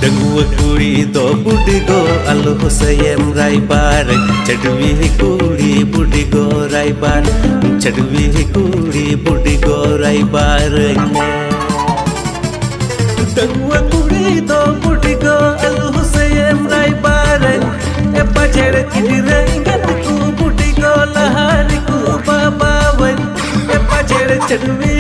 Dangua kuri do budi go alo Husayem Raybar Chadwi Kuri budi go Raybar Chadwi Kuri budi go Raybar Dangua kuri do budi go alo Husayem Raybar e pajere kidire ingat ku budi go lahari ku babawan e pajere Chadwi